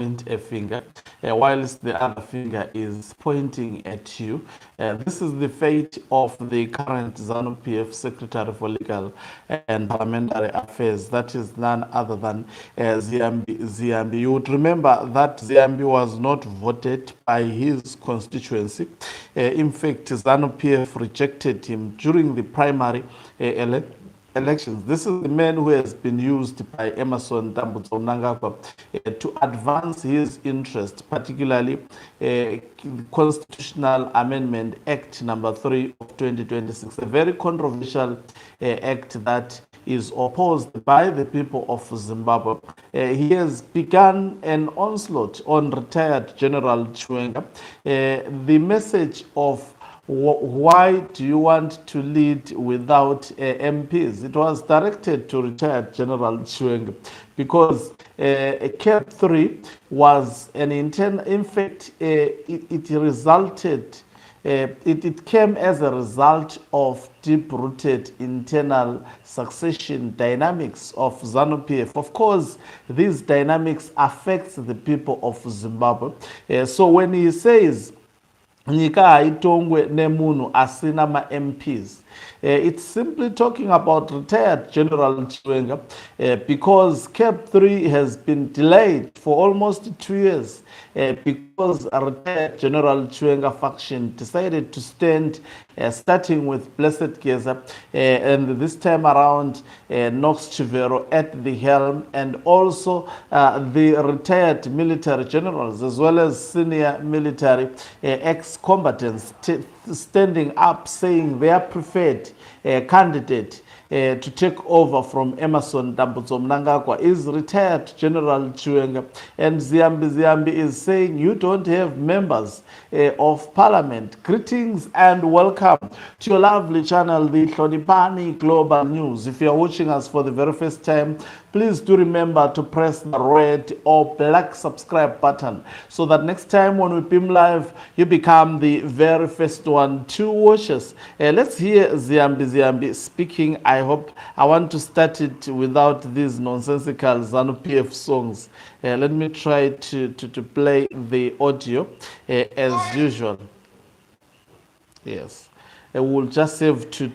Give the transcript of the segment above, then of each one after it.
point a finger, whilst the other finger is pointing at you. This is the fate of the current ZANU-PF Secretary for Legal and Parliamentary Affairs. That is none other than Ziyambi. You would remember that Ziyambi was not voted by his constituency. In fact, ZANU-PF rejected him during the primary elections. This is the man who has been used by Emerson Mnangagwa to advance his interest, particularly Constitutional Amendment Act number 3 of 2026, a very controversial act that is opposed by the people of Zimbabwe. He has begun an onslaught on retired General Chiwenga. The message of why do you want to lead without MPs? It was directed to retired General Chiwenga because CAP 3 was an in fact, it resulted. It came as a result of deep-rooted internal succession dynamics of ZANU-PF. Of course, these dynamics affect the people of Zimbabwe. So when he says nyika haitongwe nemunhu asina ma-MPs, it's simply talking about retired General Chiwenga because CAP 3 has been delayed for almost 2 years because a retired General Chiwenga faction decided to stand starting with Blessed Geza and this time around Knox Chivero at the helm, and also the retired military generals as well as senior military ex-combatants standing up saying their preferred candidate to take over from Emerson Mnangagwa is retired General Chiwenga. And Ziyambi is saying you don't have members of parliament. Greetings and welcome to your lovely channel, the Hlonipani Global News. If you're watching us for the very first time, please do remember to press the red or black subscribe button so that next time when we beam live, you become the very first one to watch us. Let's hear Ziyambi speaking. I want to start it without these nonsensical ZANU-PF songs. Let me try to play the audio as usual. Yes. We'll just have to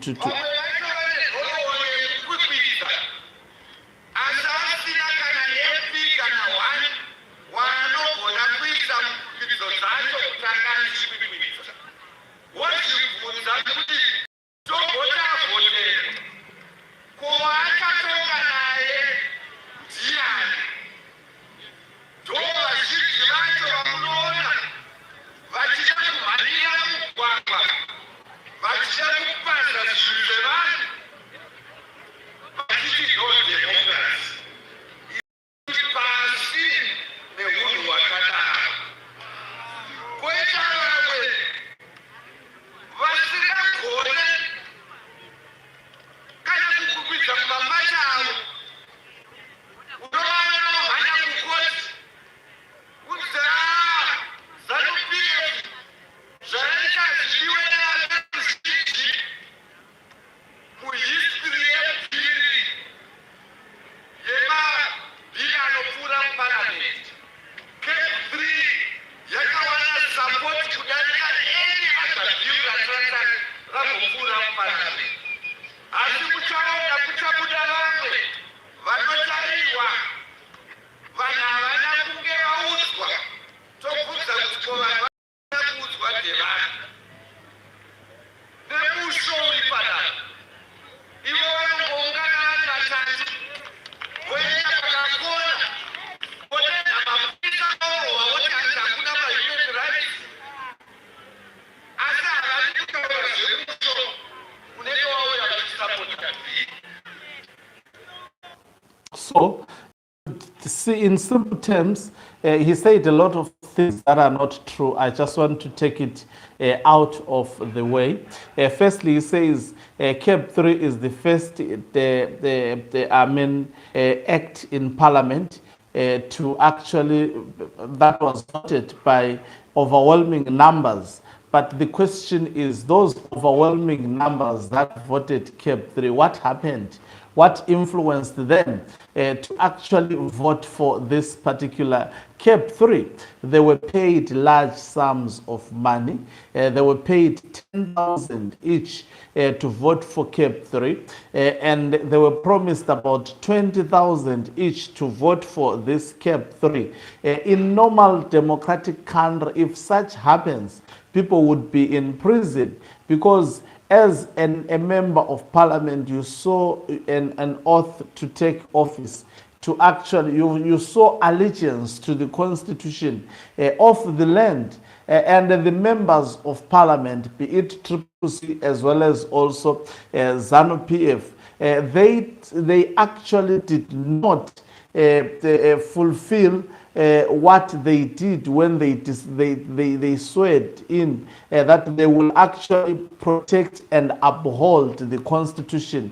see, in simple terms, he said a lot of things that are not true. I just want to take it out of the way. Firstly, he says CAP 3 is the first act in Parliament to actually, that was voted by overwhelming numbers. But the question is, those overwhelming numbers that voted CAP 3, what happened what influenced them to actually vote for this particular CAP 3. They were paid large sums of money. They were paid 10,000 each to vote for CAP 3, and they were promised about 20,000 each to vote for this CAP 3. In normal democratic country, if such happens, people would be in prison, because as a member of parliament, you saw an oath to take office, to actually, you saw allegiance to the constitution of the land, and the members of parliament, be it CCC as well as also ZANU-PF, they actually did not fulfill what they did when they swear in that they will actually protect and uphold the constitution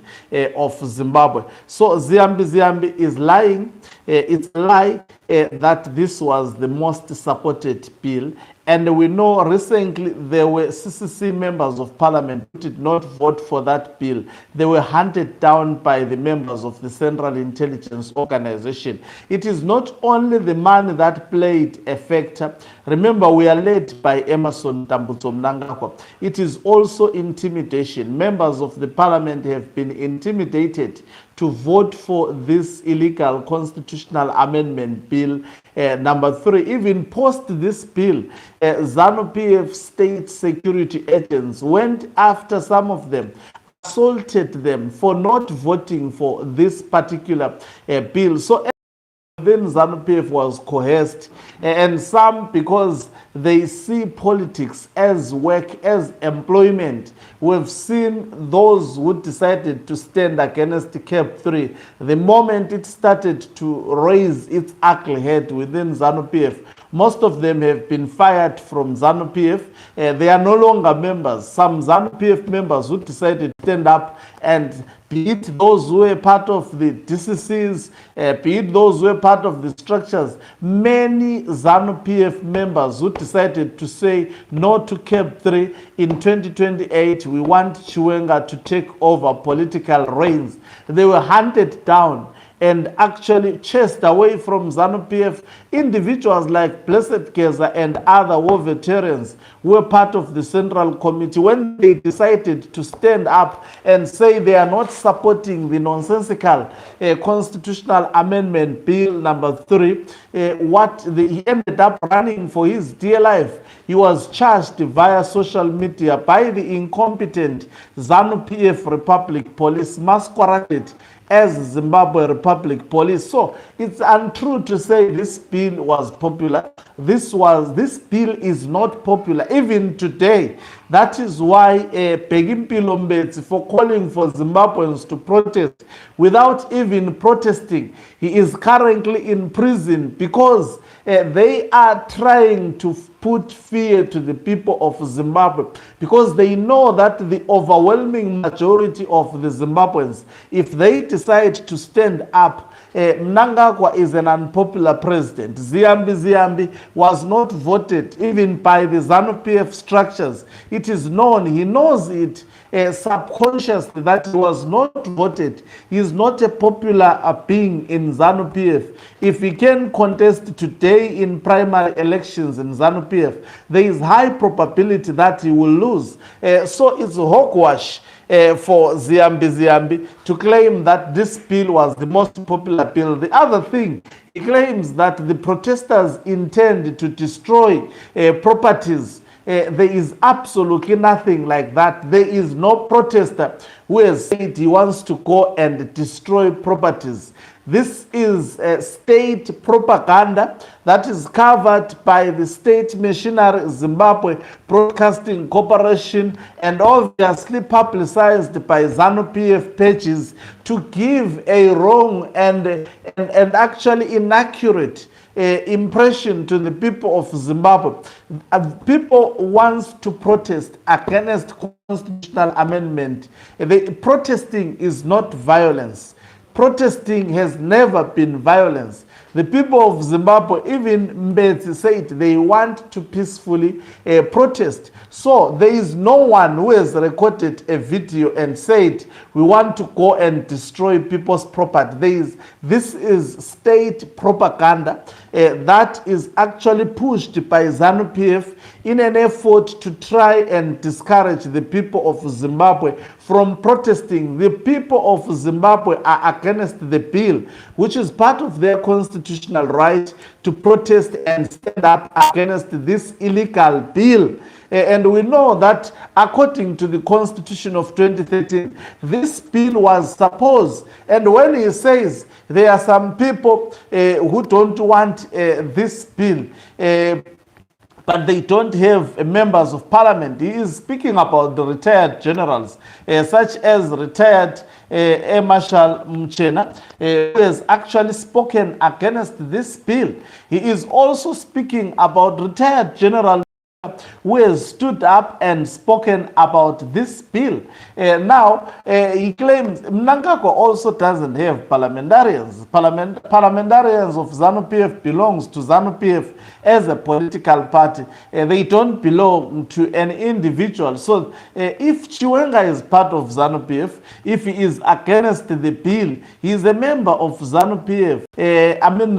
of Zimbabwe. So Ziyambi is lying. It's a lie that this was the most supported bill. And we know recently there were CCC members of parliament who did not vote for that bill. They were hunted down by the members of the Central Intelligence Organization. It is not only the money that played a factor. Remember, we are led by Emerson Tambutso Mnangagwa. It is also intimidation. Members of the parliament have been intimidated to vote for this illegal constitutional amendment bill number 3. Even post this bill, ZANU-PF state security agents went after some of them, assaulted them for not voting for this particular bill. So then ZANU-PF was coerced, and some, because they see politics as work, as employment. We've seen those who decided to stand against CAP 3. The moment it started to raise its ugly head within ZANU-PF, most of them have been fired from ZANU-PF. They are no longer members. Some ZANU-PF members who decided to stand up, and be it those who were part of the DCCs, be it those who were part of the structures, many ZANU-PF members who decided to say no to CAP 3 in 2028, we want Chiwenga to take over political reins. They were hunted down and actually chased away from ZANU-PF. Individuals like Blessed Geza and other war veterans were part of the Central Committee. When they decided to stand up and say they are not supporting the nonsensical constitutional amendment bill number 3, he ended up running for his dear life. He was charged via social media by the incompetent ZANU-PF Republic Police, masqueraded as Zimbabwe Republic Police. So it's untrue to say this bill was popular. This bill is not popular even today. That is why Pegimpilo Mbetsi, for calling for Zimbabweans to protest without even protesting, he is currently in prison because they are trying to put fear to the people of Zimbabwe, because they know that the overwhelming majority of the Zimbabweans, if they decide to stand up, Mnangagwa is an unpopular president. Ziyambi was not voted even by the ZANU-PF structures. It is known, he knows it subconsciously that he was not voted. He is not a popular being in ZANU-PF. If he can contest today in primary elections in ZANU-PF, there is high probability that he will lose. So it's hogwash for Ziyambi to claim that this bill was the most popular bill. The other thing, he claims that the protesters intend to destroy properties. There is absolutely nothing like that. There is no protester who has said he wants to go and destroy properties. This is state propaganda that is covered by the state machinery, Zimbabwe Broadcasting Corporation, and obviously publicized by ZANU-PF pages to give a wrong and actually inaccurate impression to the people of Zimbabwe. People want to protest against constitutional amendment. Protesting is not violence. Protesting has never been violence. The people of Zimbabwe, even Mbeki, said they want to peacefully protest. So there is no one who has recorded a video and said, we want to go and destroy people's property. This is state propaganda that is actually pushed by ZANU-PF in an effort to try and discourage the people of Zimbabwe from protesting. The people of Zimbabwe are against the bill, which is part of their constitutional right to protest and stand up against this illegal bill. And we know that according to the Constitution of 2013, this bill was supposed, and when he says there are some people who don't want this bill, but they don't have members of parliament. He is speaking about the retired generals, such as retired Air Marshal Mchena, who has actually spoken against this bill. He is also speaking about retired general who has stood up and spoken about this bill. Now, he claims Mnangagwa also doesn't have parliamentarians. Parliamentarians of ZANU-PF belongs to ZANU-PF as a political party. They don't belong to an individual. So if Chiwenga is part of ZANU-PF, if he is against the bill, he is a member of ZANU-PF.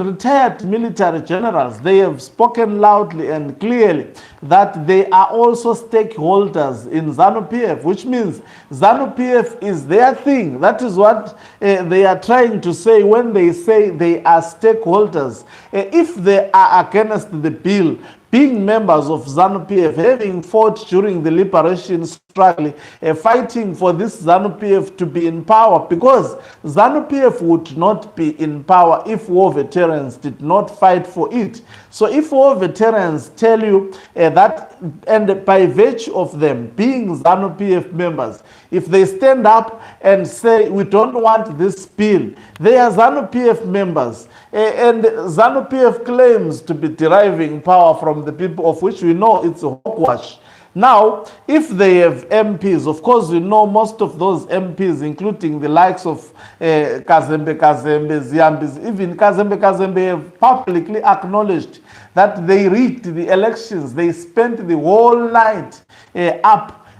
Retired military generals, they have spoken loudly and clearly that they are also stakeholders in ZANU-PF, which means ZANU-PF is their thing. That is what they are trying to say when they say they are stakeholders. If they are against the bill, being members of ZANU-PF, having fought during the liberation struggle, fighting for this ZANU-PF to be in power, because ZANU-PF would not be in power if war veterans did not fight for it. So if war veterans tell you that, and by virtue of them being ZANU-PF members, if they stand up and say, we don't want this bill, they are ZANU-PF members. And ZANU-PF claims to be deriving power from the people, of which we know it's a hogwash. Now, if they have MPs, of course, we know most of those MPs, including the likes of Kazembe, Ziyambi, even Kazembe have publicly acknowledged that they rigged the elections. They spent the whole night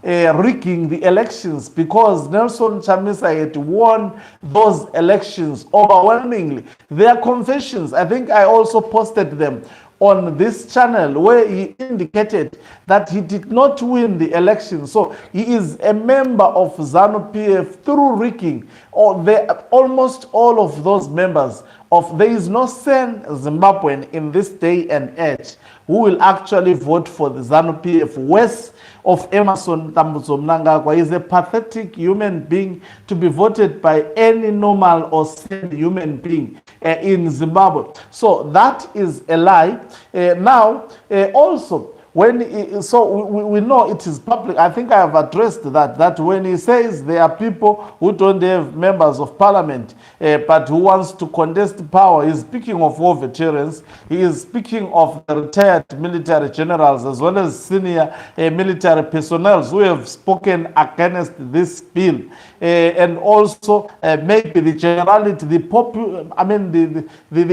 rigging the elections because Nelson Chamisa had won those elections overwhelmingly. Their confessions, I think I also posted them on this channel, where he indicated that he did not win the election. So he is a member of ZANU-PF through rigging. Almost all of those members of, there is no sane Zimbabwean in this day and age who will actually vote for the ZANU-PF. West of Emerson Tambudzo Mnangagwa is a pathetic human being to be voted by any normal or sane human being in Zimbabwe. So that is a lie. Now, also, when we know it is public. I think I have addressed that when he says there are people who don't have members of parliament, but who wants to contest power, he's speaking of war veterans. He is speaking of the retired military generals as well as senior military personnel who have spoken against this bill, and also maybe the generality, the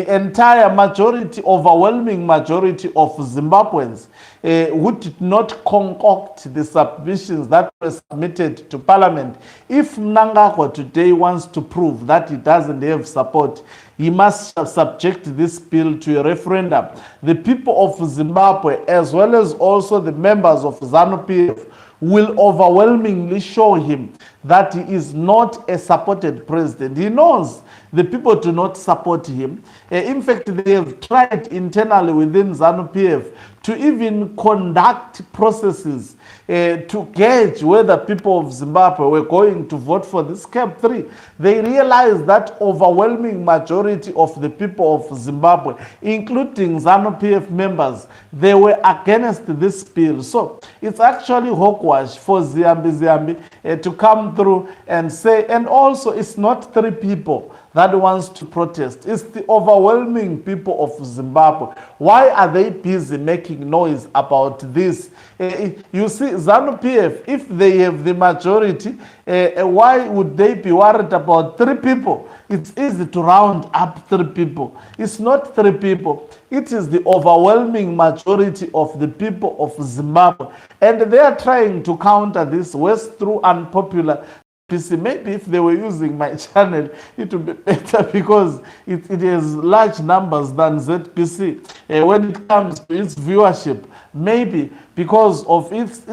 entire majority, overwhelming majority of Zimbabweans who did not concoct the submissions that were submitted to Parliament. If Mnangagwa today wants to prove that he doesn't have support, he must subject this bill to a referendum. The people of Zimbabwe, as well as also the members of ZANU-PF, will overwhelmingly show him that he is not a supported president. He knows the people do not support him. In fact, they have tried internally within ZANU-PF to even conduct processes to gauge whether people of Zimbabwe were going to vote for this CAP 3. They realized that overwhelming majority of the people of Zimbabwe, including ZANU-PF members, they were against this bill. So it's actually hogwash for Ziyambi to come through and say, and also it's not three people that wants to protest. It's the overwhelming people of Zimbabwe. Why are they busy making noise about this? You see, ZANU-PF, if they have the majority, why would they be worried about 3 people? It's easy to round up 3 people. It's not 3 people. It is the overwhelming majority of the people of Zimbabwe. And they are trying to counter this west through unpopular PC. Maybe if they were using my channel, it would be better because it has large numbers than ZPC. When it comes to its viewership, maybe because of its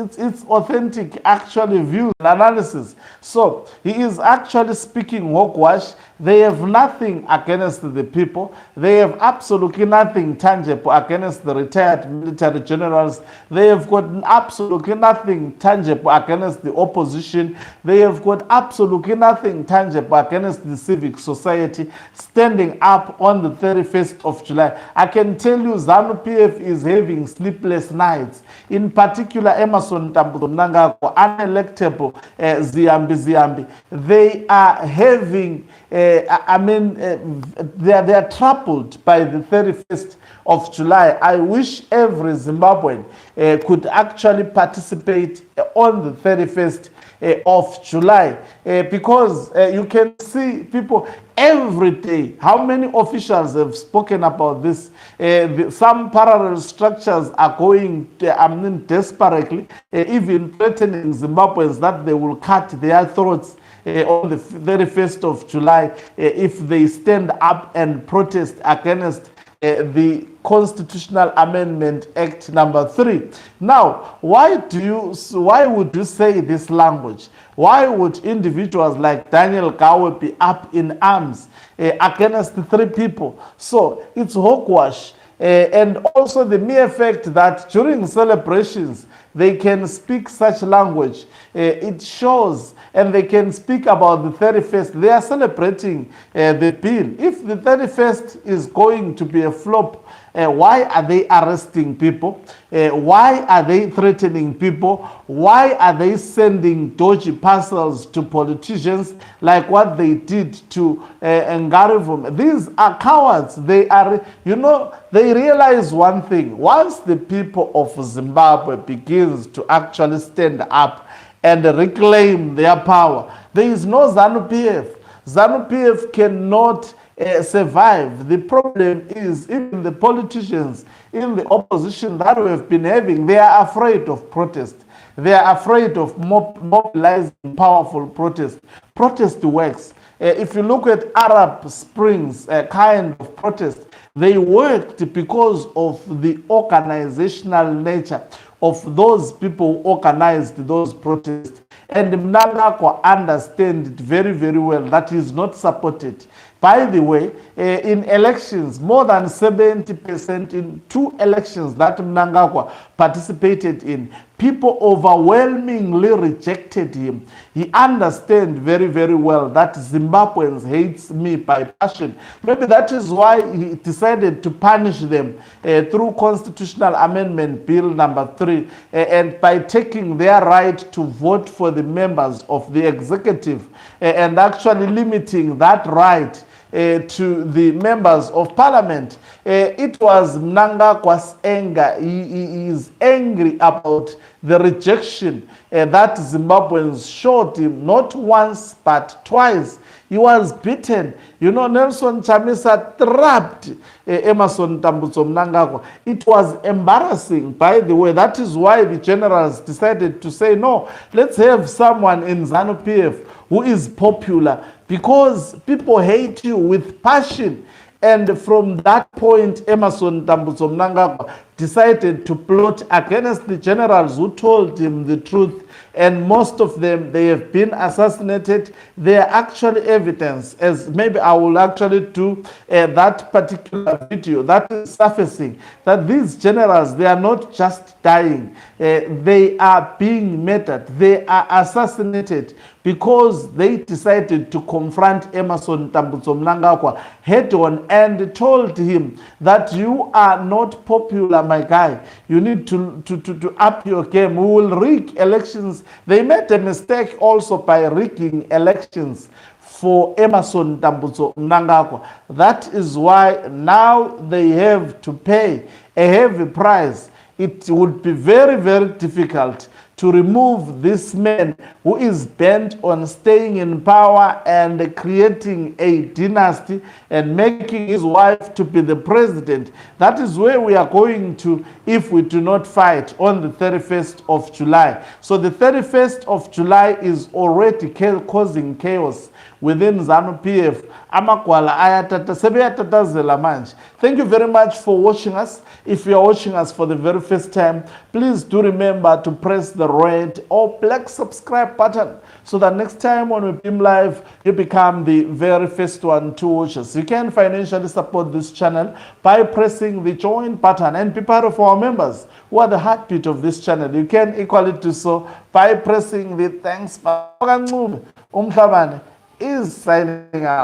authentic actually views and analysis. So he is actually speaking hogwash. They have nothing against the people. They have absolutely nothing tangible against the retired military generals. They have got absolutely nothing tangible against the opposition. They have got absolutely nothing tangible against the civic society standing up on the 31st of July. I can tell you ZANU-PF is having sleepless nights. In particular, Emerson Mnangagwa, unelectable Ziyambi. They are having, they are troubled by the 31st of July. I wish every Zimbabwean could actually participate on the 31st of July because you can see people every day. How many officials have spoken about this? Some parallel structures are going desperately, even threatening Zimbabweans that they will cut their throats on the 31st of July if they stand up and protest against the Constitutional Amendment Act number 3. Now, why would you say this language? Why would individuals like Daniel Gawe be up in arms against 3 people? So it's hogwash. And also the mere fact that during celebrations they can speak such language, it shows, and they can speak about the 31st. They are celebrating the bill. If the 31st is going to be a flop, why are they arresting people? Why are they threatening people? Why are they sending dodgy parcels to politicians like what they did to Ngarivu? These are cowards. They are, they realize one thing. Once the people of Zimbabwe begins to actually stand up and reclaim their power, there is no ZANU-PF. ZANU-PF cannot survive. The problem is even the politicians in the opposition that we have been having, they are afraid of protest. They are afraid of mobilizing powerful protest. Protest works. If you look at Arab Springs kind of protest, they worked because of the organizational nature of those people who organized those protests. And Mnangagwa understands it very, very well that is not supported. By the way, in elections, more than 70% in 2 elections that Mnangagwa participated in, people overwhelmingly rejected him. He understands very, very well that Zimbabweans hate me by passion. Maybe that is why he decided to punish them through Constitutional Amendment Bill number 3 and by taking their right to vote for the members of the executive and actually limiting that right to the members of parliament. It was Mnangagwa's anger. He is angry about the rejection that Zimbabweans showed him, not once but twice. He was beaten. Nelson Chamisa trapped Emerson Mnangagwa. It was embarrassing, by the way. That is why the generals decided to say, no, let's have someone in ZANU-PF who is popular, because people hate you with passion. And from that point, Emerson Mnangagwa decided to plot against the generals who told him the truth. And most of them, they have been assassinated. They are actually evidence, as maybe I will actually do that particular video that is surfacing, that these generals, they are not just dying. They are being murdered. They are assassinated because they decided to confront Emerson Mnangagwa head on and told him that you are not popular, my guy. You need to up your game. We will rig elections. They made a mistake also by rigging elections for Emerson Tambutso Mnangagwa. That is why now they have to pay a heavy price. It would be very, very difficult to remove this man who is bent on staying in power and creating a dynasty and making his wife to be the president. That is where we are going to if we do not fight on the 31st of July. So the 31st of July is already causing chaos within ZANU-PF. Amakwala ayatata sebeyatatazela manje. Thank you very much for watching us. If you are watching us for the very first time, please do remember to press the red or black subscribe button so that next time when we beam live, you become the very first one to watch us. You can financially support this channel by pressing the join button and be part of our members who are the heartbeat of this channel. You can equally do so by pressing the thanks button. Umhlabane is signing out.